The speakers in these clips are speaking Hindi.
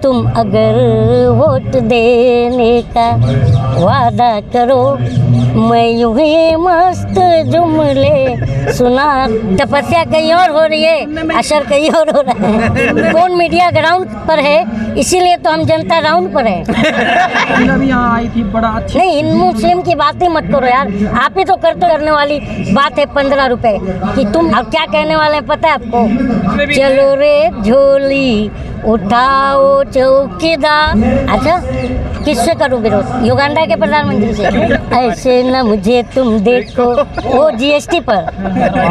तुम अगर वोट देने का वादा करो, मैं यूं ही मस्त जुमले सुना। तपस्या कहीं और हो रही है, असर कहीं और हो रहा है। कौन मीडिया ग्राउंड पर है, इसीलिए तो हम जनता राउंड पर है। अभी यहाँ आई थी, बड़ा अच्छा। नहीं, हिंदू मुस्लिम की बात ही मत करो यार, आप ही तो करने वाली बात है 15 रुपए कि तुम अब क्या कहने वाले हैं पता है आपको? चलो रे झोली उठाओ चौकीदार। अच्छा, किससे करूँ विरोध? युगांडा के प्रधानमंत्री से। ऐसे न मुझे तुम देखो, वो जीएसटी पर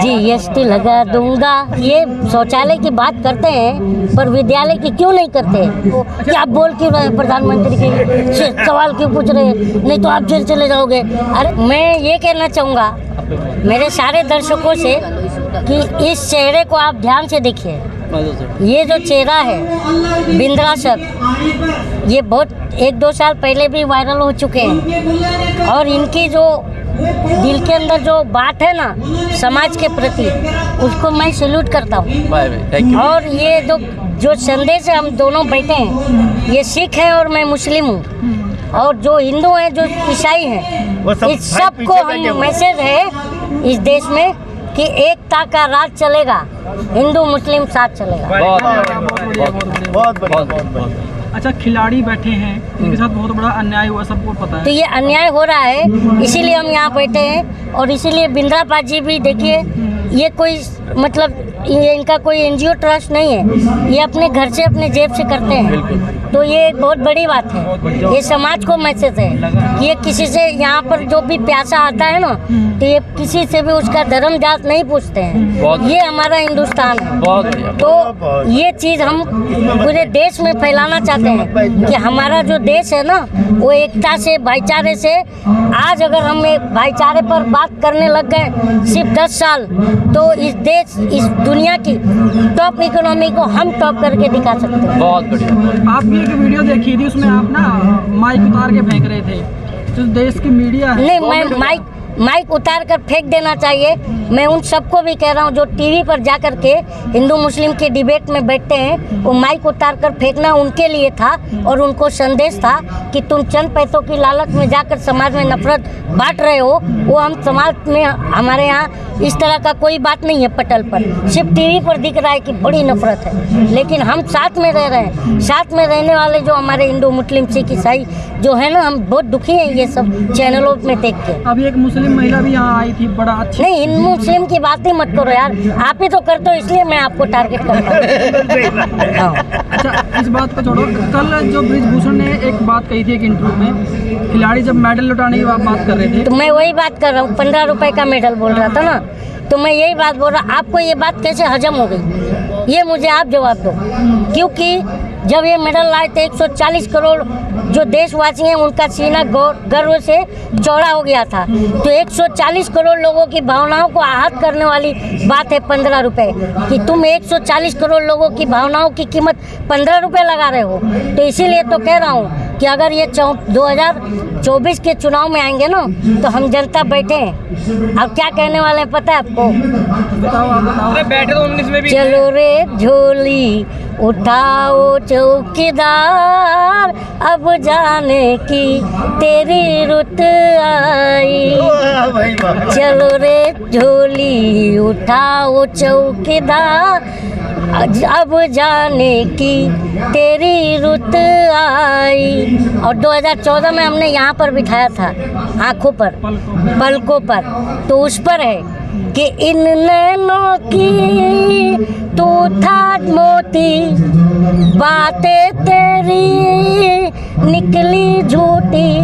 जीएसटी लगा दूंगा। ये शौचालय की बात करते हैं पर विद्यालय की क्यों नहीं करते? क्या आप बोल क्यों रहे प्रधानमंत्री के सवाल क्यों पूछ रहे हैं? नहीं तो आप जेल चले जाओगे। अरे मैं ये कहना चाहूँगा मेरे सारे दर्शकों से कि इस चेहरे को आप ध्यान से देखिए। ये जो चेहरा है बिंद्रासक, ये बहुत 1-2 साल पहले भी वायरल हो चुके हैं और इनकी जो दिल के अंदर जो बात है ना समाज के प्रति, उसको मैं सैल्यूट करता हूँ। और ये जो संदेश है, हम दोनों बैठे हैं, ये सिख है और मैं मुस्लिम हूँ, और जो हिंदू हैं जो ईसाई हैं, इस सब को हम मैसेज है इस देश में कि एकता का राज चलेगा, हिंदू मुस्लिम साथ चलेगा। बहुत अच्छा। खिलाड़ी बैठे हैं, इनके साथ बहुत बड़ा अन्याय हुआ, सबको पता है। तो ये अन्याय हो रहा है, इसीलिए हम यहाँ बैठे हैं। और इसीलिए बिंद्रापाल जी भी देखिए, ये कोई मतलब ये इनका कोई एनजीओ ट्रस्ट नहीं है, ये अपने घर से अपने जेब से करते हैं। तो ये एक बहुत बड़ी बात है, ये समाज को मैसेज है कि ये किसी से यहाँ पर जो भी प्यासा आता है ना, तो ये किसी से भी उसका धर्म जात नहीं पूछते हैं। ये हमारा हिंदुस्तान है। तो ये चीज़ हम पूरे देश में फैलाना चाहते हैं कि हमारा जो देश है ना, वो एकता से, भाईचारे से। आज अगर हम एक भाईचारे पर बात करने लग गए सिर्फ 10 साल, तो इस देश, इस दुनिया की टॉप इकोनॉमी को हम टॉप करके दिखा सकते हैं। बहुत बढ़िया। आपने एक वीडियो देखी थी, उसमें आप ना माइक उतार के फेंक रहे थे। जो देश की मीडिया है, नहीं, मैं माइक उतार कर फेंक देना चाहिए। मैं उन सबको भी कह रहा हूँ जो टीवी पर जा कर के हिंदू मुस्लिम के डिबेट में बैठते हैं, वो माइक उतार कर फेंकना उनके लिए था और उनको संदेश था कि तुम चंद पैसों की लालच में जाकर समाज में नफरत बांट रहे हो। वो हम समाज में, हमारे यहाँ इस तरह का कोई बात नहीं है पटल पर, सिर्फ टीवी पर दिख रहा है कि बड़ी नफरत है, लेकिन हम साथ में रह रहे हैं। साथ में रहने वाले जो हमारे हिंदू मुस्लिम सिख ईसाई जो है ना, हम बहुत दुखी हैं ये सब चैनलों में देख के। अभी एक मुस्लिम महिला भी यहाँ आई थी, बड़ा अच्छा। नहीं, हिंदू मुस्लिम की बात ही मत करो यार, आप ही तो करते हो, इसलिए मैं आपको टारगेट करता हूँ। अच्छा, इस बात को छोड़ो। कल जो ब्रिजभूषण ने एक बात कही थी एक इंटरव्यू में, खिलाड़ी जब मेडल लौटाने की बात कर रहे थे, तो मैं वही बात कर रहा हूँ, 15 रुपए का मेडल बोल रहा था ना, तो मैं यही बात बोल रहा। आपको ये बात कैसे हजम हो गई, ये मुझे आप जवाब दो। क्योंकि जब ये मेडल लाए थे 140 करोड़ जो देशवासी हैं, उनका सीना गर्व से चौड़ा हो गया था। तो 140 करोड़ लोगों की भावनाओं को आहत करने वाली बात है 15 रुपए, कि तुम 140 करोड़ लोगों की भावनाओं की कीमत 15 रुपए लगा रहे हो। तो इसीलिए तो कह रहा हूँ कि अगर ये 2024 के चुनाव में आएंगे ना, तो हम जनता बैठे हैं। अब क्या कहने वाले हैं पता है आपको? बैठे तो 19 में भी। चलो रे झोली उठाओ चौकीदार, अब जाने की तेरी रुत आई। चलो रे झोली उठाओ चौकीदार, अब जाने की तेरी रुत आई। और 2014 में हमने यहाँ पर बिठाया था, आँखों पर, पलकों पर, तो उस पर है कि इन नैनों की तू था मोती, बातें तेरी निकली झूठी,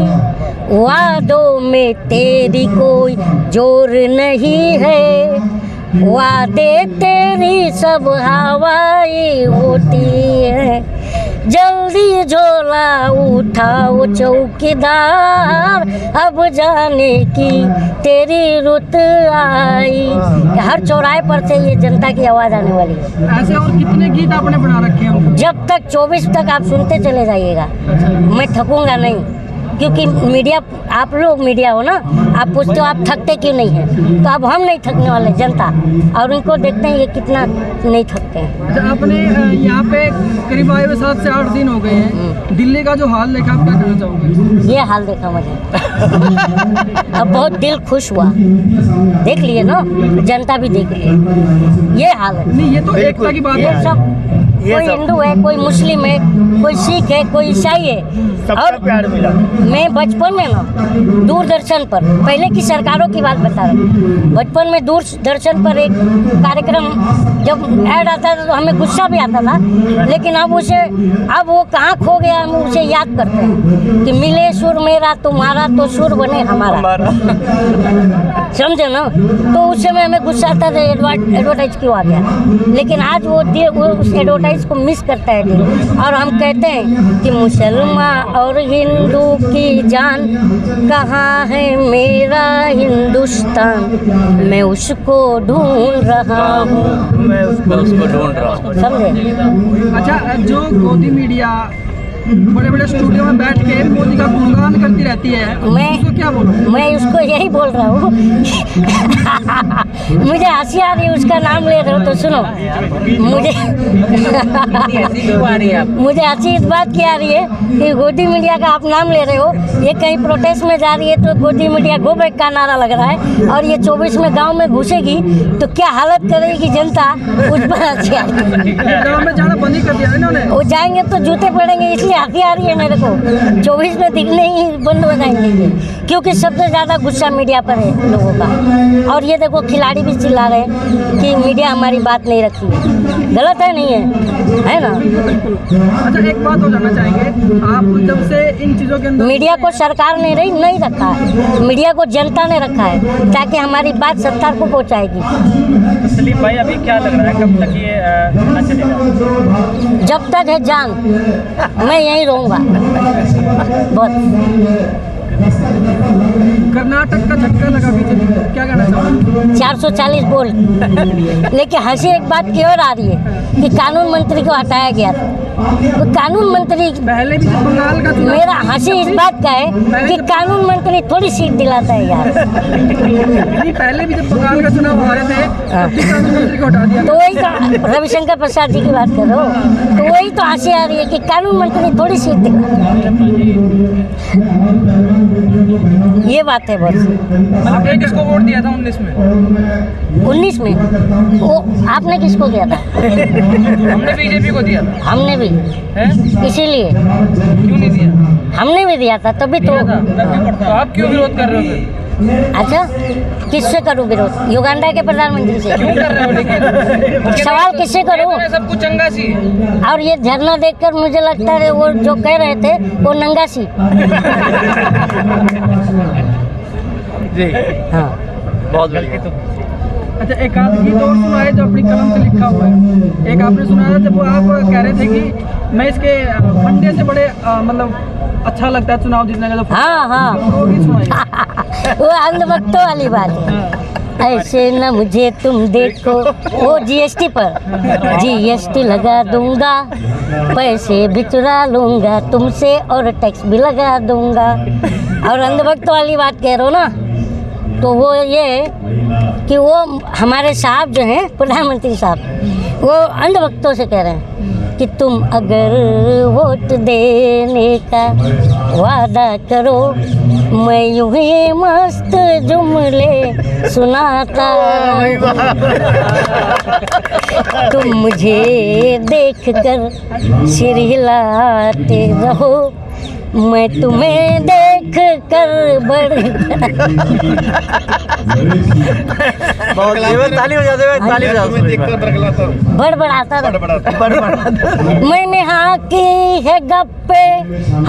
वादों में तेरी कोई जोर नहीं है, वादे तेरी सब हवाई होती है। जल्दी झोला उठाओ चौकीदार, अब जाने की तेरी रुत आई। हर चौराहे पर से ये जनता की आवाज़ आने वाली है। ऐसे और कितने गीत आपने बना रखे हैं? जब तक 24 तक आप सुनते चले जाइएगा, मैं थकूंगा नहीं। क्योंकि मीडिया, आप लोग मीडिया हो ना, आप पूछते हो आप थकते क्यों नहीं हैं, तो अब हम नहीं थकने वाले, जनता, और उनको देखते हैं ये कितना नहीं थकते हैं। अच्छा, आपने यहाँ पे करीब आए हुए 7 से 8 दिन हो गए हैं, दिल्ली का जो हाल देखा, आप क्या कहना चाहोगे? ये हाल देखा मुझे अब बहुत दिल खुश हुआ, देख लिए ना, जनता भी देख लिए, ये हाल है। नहीं, ये तो एकता की बात ये है। सब, कोई हिंदू है, कोई मुस्लिम है, कोई सिख है, कोई ईसाई है, और प्यार मिला। मैं बचपन में ना दूरदर्शन पर, पहले की सरकारों की बात बता रहा हूँ, बचपन में दूरदर्शन पर एक कार्यक्रम जब ऐड आता था तो हमें गुस्सा भी आता था, लेकिन अब वो कहाँ खो गया, हम उसे याद करते हैं कि मिले सुर मेरा तुम्हारा तो सुर बने हमारा, समझे ना। तो उस समय हमें गुस्सा आता था एडवर्टाइज क्यों आ गया, लेकिन आज वो उस एडवर्टाइज को मिस करता है दिल, और हम कहते हैं कि मुसलमान और हिंदू की जान, कहाँ है मेरा हिंदुस्तान, मैं उसको ढूंढ रहा हूँ, मैं उसको ढूंढ रहा हूँ। समझे। अच्छा, जो गोदी मीडिया बड़े बड़े स्टूडियो में बैठ के मोदी का गुणगान करती रहती है, उसको क्या बोलो? मैं उसको यही बोल रहा हूँ मुझे हंसी आ रही है, उसका नाम ले रहे हो तो सुनो, मुझे हंसी इस बात की आ रही है कि गोदी मीडिया का आप नाम ले रहे हो, ये कहीं प्रोटेस्ट में जा रही है तो गोदी मीडिया गो बैक का नारा लग रहा है, और ये 24 में गांव में घुसेगी तो क्या हालत करेगी जनता, उस पर हंसी आ रही है। गाँव में जाना बंद ही कर दिया इन्होंने। वो जाएंगे तो जूते पड़ेंगे, इसलिए हंसी आ रही है मेरे को, 24 में दिखने ही बंद हो जाएंगे ये, क्योंकि सबसे ज़्यादा गुस्सा मीडिया पर है लोगों का। और ये देखो खिलाड़ी भी चिल्ला रहे हैं कि मीडिया हमारी बात नहीं रखी है, गलत है, नहीं है ना। अच्छा, एक बात हो जाना चाहेंगे, आप जब से इन चीज़ों के अंदर, मीडिया को सरकार ने नहीं रखा है, मीडिया को जनता ने रखा है, ताकि हमारी बात सरकार को पहुँचाएगी। सलीम भाई, अभी क्या लग रहा है, कब तक ये ना चलेगा? जब तक है जान मैं यहीं रहूँगा, बस। कर्नाटक का झटका लगा बीजेपी को, क्या कहना चाहोगे? 440 बोल लेकिन हंसी एक बात की और आ रही है कि कानून मंत्री को हटाया गया था, तो कानून मंत्री, पहले भी जब बंगाल का चुनाव, मेरा हंसी इस बात का है कि कानून मंत्री थोड़ी सीट दिलाता है यार, नहीं, पहले भी जब बंगाल का चुनाव हो रहे थे तब भी कानून मंत्री को हटा दिया। तो वही तो रविशंकर प्रसाद जी की बात कर रहे हो, तो वही तो हंसी आ रही है कि कानून मंत्री थोड़ी सीट दिलाता है, ये बात है बस। आपने किसको वोट दिया था 19 में? 19 में वो आपने किसको किया था? हमने बीजेपी को दिया था। हमने भी, इसीलिए क्यों नहीं दिया? हमने भी दिया था, तभी तो। तो आप क्यों विरोध कर रहे हो? अच्छा, किससे करूं विरोध? युगांडा के प्रधानमंत्री से क्यों कर रहे हो? लेकिन सवाल किससे करूं? सब कुछ चंगा सी है। और ये झरना देखकर मुझे लगता है वो जो कह रहे थे वो नंगा सी। जी हाँ, बहुत बढ़िया। अच्छा, एक आध गीत और सुनाए जो अपनी कलम से लिखा हुआ है। एक आपने सुनाया जब वो आप कह रहे थे कि मैं इसके फंडे से बड़े मतलब अच्छा लगता है चुनाव जीतने का, जो हाँ हाँ वो गीत सुनाइए। वो अंधभक्तों वाली बात है। ऐसे न मुझे तुम देखो, वो जीएसटी पर जीएसटी लगा दूंगा, पैसे भी चुरा लूंगा तुमसे और टैक्स भी लगा दूंगा। और अंधभक्तों वाली बात कह रहे हो ना, तो वो ये कि वो हमारे साहब जो हैं प्रधानमंत्री साहब, वो अंधभक्तों से कह रहे हैं कि तुम अगर वोट देने का वादा करो, मैं यूं ही मस्त जुमले सुनाता, तुम मुझे देखकर सिर हिलाते रहो, मैं तुम्हें देख कर ताली बजा दे, ताली बजा दे। बड़बड़ाता मैंने हाँ की है गप्पे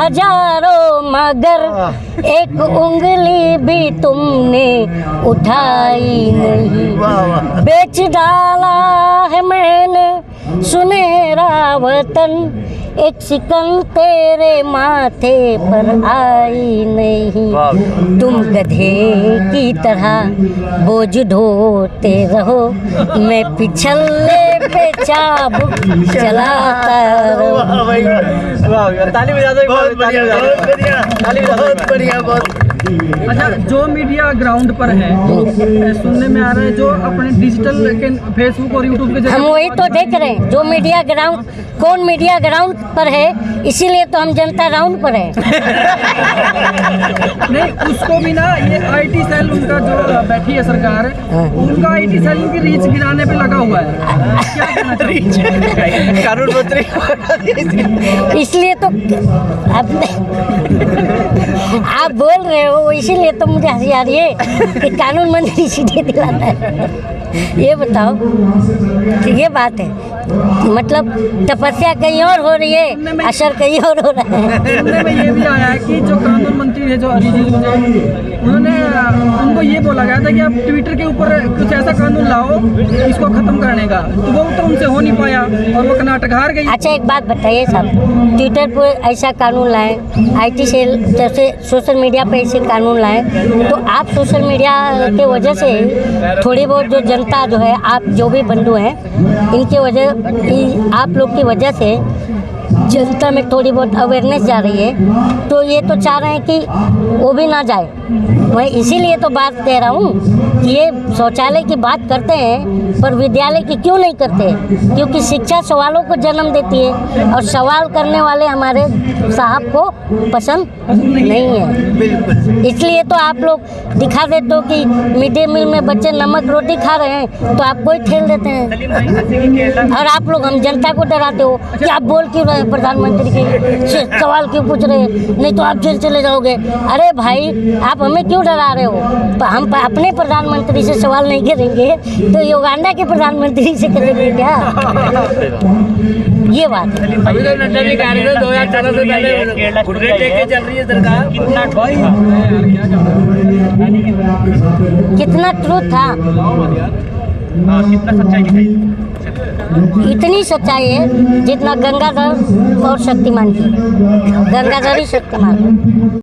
हजारों, मगर एक उंगली भी तुमने उठाई नहीं, बेच डाला है मैंने सुनहरा वतन, एक सिकन तेरे माथे पर आई नहीं, तुम गधे की तरह बोझ ढोते रहो, मैं पिछले पे चाबुक चलाता रहो। ताली बजा दो, बहुत बढ़िया, ताली बजा दो, बहुत बढ़िया, बहुत। अच्छा, जो मीडिया ग्राउंड पर है, सुनने में आ रहा है जो अपने डिजिटल के फेसबुक और यूट्यूब के हम वही तो देख रहे हैं, जो मीडिया ग्राउंड, कौन मीडिया ग्राउंड पर है, इसीलिए तो हम जनता राउंड पर है। नहीं, उसको भी ना ये IT सेल उनका जो बैठी है सरकार, उनका IT सेल की रीच गिराने पे लगा हुआ है। क्या कहना चाहिए? कानून मंत्री इसलिए तो आप बोल रहे हो, इसीलिए तो मुझे हंसी आ रही है कि कानून मंत्री सीधे दिलाता है। ये बताओ कि ये बात है, मतलब तपस्या कहीं और हो रही है, असर कहीं और हो रहा है। सुनने में ये भी आया है कि जो कानून मंत्री है, जो अरिजीत उन्होंने उनको ये बोला गया था कि आप ट्विटर के ऊपर कुछ ऐसा कानून लाओ इसको खत्म करने का, तो वो तो उनसे हो नहीं पाया और वो कर्नाटक हार गई। अच्छा, एक बात बताइए साहब, ट्विटर पर ऐसा कानून लाए, IT सेल जैसे सोशल मीडिया पे ऐसे कानून लाए, तो आप सोशल मीडिया के वजह से थोड़ी बहुत जो जनता जो है, आप जो भी बंधु हैं, इनके वजह, आप लोग की वजह से जनता में थोड़ी बहुत अवेयरनेस जा रही है, तो ये तो चाह रहे हैं कि वो भी ना जाए। मैं इसीलिए तो बात कह रहा हूँ कि ये शौचालय की बात करते हैं पर विद्यालय की क्यों नहीं करते, क्योंकि शिक्षा सवालों को जन्म देती है और सवाल करने वाले हमारे साहब को पसंद नहीं है। इसलिए तो आप लोग दिखा देते हो कि मिड डे मील में बच्चे नमक रोटी खा रहे हैं तो आपको ही ठेल देते हैं, और आप लोग हम जनता को डराते हो कि आप बोल क्यों रहे हैं प्रधानमंत्री के सवाल क्यों पूछ रहे हैं, नहीं तो आप जेल चले जाओगे। अरे भाई, आप हमें क्यों डरा रहे हो? हम अपने प्रधानमंत्री से सवाल नहीं करेंगे तो युगांडा के प्रधानमंत्री से करेंगे क्या? ये बात है। अभी तो नड्डा भी कह रहे थे 2014 से पहले गुर्गे लेके चल रही है सरकार। कितना ट्रूथ था, कितना सच्चाई दिखाई, इतनी सच्चाई है जितना गंगाधर और शक्तिमान की। गंगाधर ही शक्तिमान है।